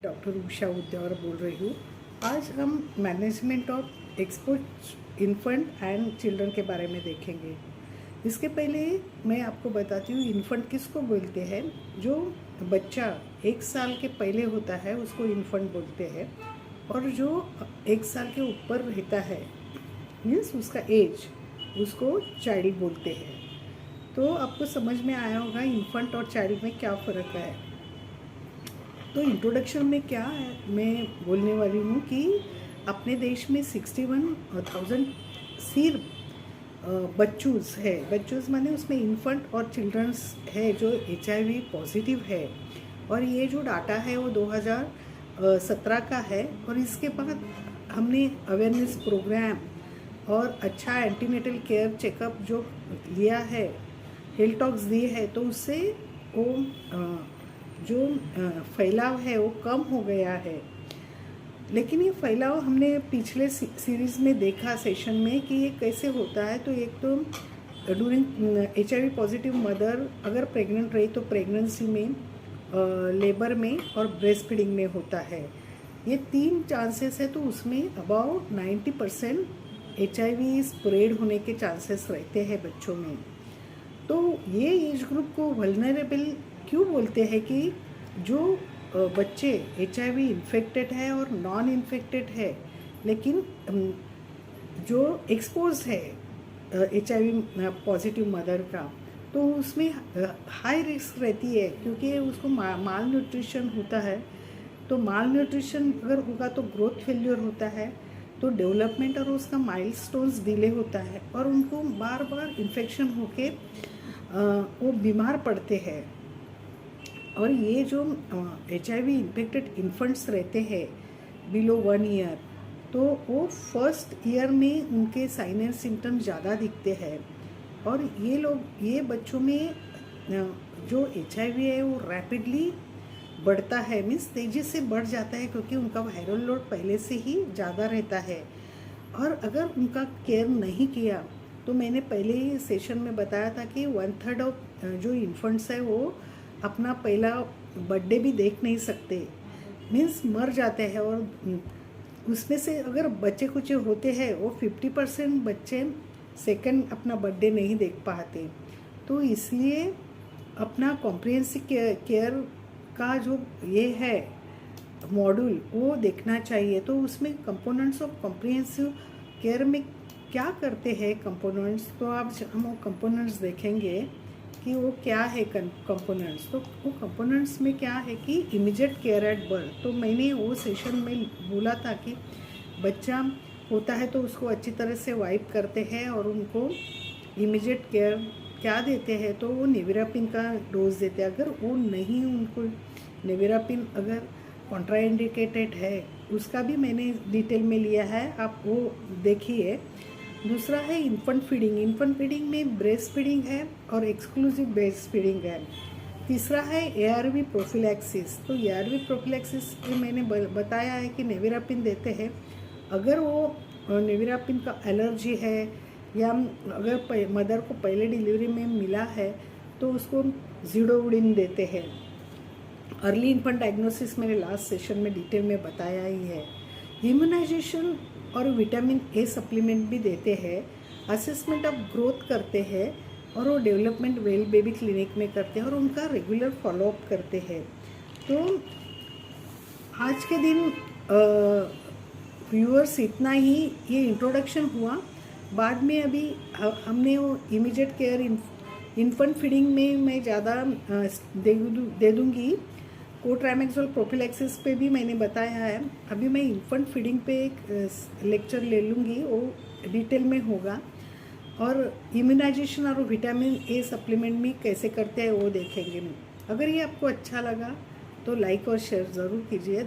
Doctor Usha उद्यावर बोल रही हूँ। आज हम management of export infant and children के बारे में देखेंगे। इसके पहले मैं आपको बताती हूँ इन्फेंट किसको बोलते हैं। जो बच्चा 1 साल के पहले होता है उसको इन्फेंट बोलते हैं, और जो 1 साल के ऊपर रहता है मीन्स उसका एज, उसको चाइल्ड बोलते हैं। तो आपको समझ में आया होगा इन्फेंट और चाइल्ड में क्या फ़र्क है। तो इंट्रोडक्शन में क्या है मैं बोलने वाली हूँ कि अपने देश में 61,000 सिर्फ बच्चूज़ है। बच्चूज़ माने उसमें इन्फेंट और चिल्ड्रंस है जो HIV पॉजिटिव है, और ये जो डाटा है वो 2017 का है। और इसके बाद हमने अवेयरनेस प्रोग्राम और अच्छा एंटीनेटल केयर चेकअप जो लिया है, हेल्थ टॉक्स दिए हैं, तो उससे वो जो फैलाव है वो कम हो गया है। लेकिन ये फैलाव हमने पिछले सीरीज़ में देखा सेशन में कि ये कैसे होता है। तो एक तो ड्यूरिंग HIV पॉजिटिव मदर अगर प्रेग्नेंट रही तो प्रेगनेंसी में, लेबर में और ब्रेस्ट फीडिंग में होता है। ये 3 चांसेस है, तो उसमें अबाउट 90% HIV स्प्रेड होने के चांसेस रहते हैं बच्चों में। तो ये एज ग्रुप को वल्नरेबल क्यों बोलते हैं कि जो बच्चे HIV इन्फेक्टेड है और नॉन इन्फेक्टेड है, लेकिन जो एक्सपोज है HIV पॉजिटिव मदर का, तो उसमें हाई रिस्क रहती है क्योंकि उसको माल न्यूट्रिशन होता है। तो माल न्यूट्रिशन अगर होगा तो ग्रोथ फेल्योर होता है, तो डेवलपमेंट और उसका माइलस्टोन्स डिले होता है, और उनको बार बार इन्फेक्शन होके वो बीमार पड़ते हैं। और ये जो HIV इन्फेक्टेड इन्फेंट्स रहते हैं बिलो 1 ईयर, तो वो फर्स्ट ईयर में उनके साइन एंड सिम्टम्स ज़्यादा दिखते हैं। और ये बच्चों में जो HIV है वो रैपिडली बढ़ता है, मीन्स तेज़ी से बढ़ जाता है क्योंकि उनका वायरल लोड पहले से ही ज़्यादा रहता है। और अगर उनका केयर नहीं किया तो मैंने पहले ही सेशन में बताया था कि 1/3 ऑफ जो इन्फेंट्स है वो अपना पहला बर्थडे भी देख नहीं सकते, मीन्स मर जाते हैं। और उसमें से अगर बच्चे कुछ होते हैं वो 50% बच्चे सेकंड अपना बर्थडे नहीं देख पाते। तो इसलिए अपना कॉम्प्रिहेंसिव केयर का जो ये है मॉड्यूल वो देखना चाहिए। तो उसमें कंपोनेंट्स ऑफ कॉम्प्रिहेंसिव केयर में क्या करते हैं कंपोनेंट्स, तो आप हम वो कंपोनेंट्स देखेंगे कि वो क्या है कंपोनेंट्स। तो वो कंपोनेंट्स में क्या है कि इमीडिएट केयर एट बर्थ। तो मैंने वो सेशन में बोला था कि बच्चा होता है तो उसको अच्छी तरह से वाइप करते हैं और उनको इमीडिएट केयर क्या देते हैं, तो वो नेविरापिन का डोज देते हैं। अगर वो नहीं, उनको नेविरापिन अगर कॉन्ट्राइंडिकेटेड है उसका भी मैंने डिटेल में लिया है, आप वो देखिए। दूसरा है इन्फेंट फीडिंग। इन्फेंट फीडिंग में ब्रेस्ट फीडिंग है और एक्सक्लूसिव ब्रेस्ट फीडिंग है। तीसरा है ARV प्रोफिलैक्सिस। तो ARV प्रोफिलैक्सिस में मैंने बताया है कि नेविरापिन देते हैं। अगर वो नेविरापिन का एलर्जी है या अगर मदर को पहले डिलीवरी में मिला है तो उसको ज़िडोवुडिन देते हैं। अर्ली इन्फेंट डायग्नोसिस मैंने लास्ट सेशन में डिटेल में बताया ही है। इम्यूनाइजेशन और विटामिन A सप्लीमेंट भी देते हैं। असेसमेंट ऑफ ग्रोथ करते हैं, और वो डेवलपमेंट वेल बेबी क्लिनिक में करते हैं और उनका रेगुलर फॉलोअप करते हैं। तो आज के दिन व्यूअर्स इतना ही, ये इंट्रोडक्शन हुआ। बाद में अभी हमने वो इमीडिएट केयर इन्फेंट फीडिंग में मैं ज़्यादा दे दूँगी। कोट्रामेक्सोल प्रोफिलैक्सिस पे भी मैंने बताया है। अभी मैं इन्फेंट फीडिंग पे एक लेक्चर ले लूँगी, वो डिटेल में होगा। और इम्यूनाइजेशन और विटामिन A सप्लीमेंट में कैसे करते हैं वो देखेंगे। अगर ये आपको अच्छा लगा तो लाइक और शेयर ज़रूर कीजिए।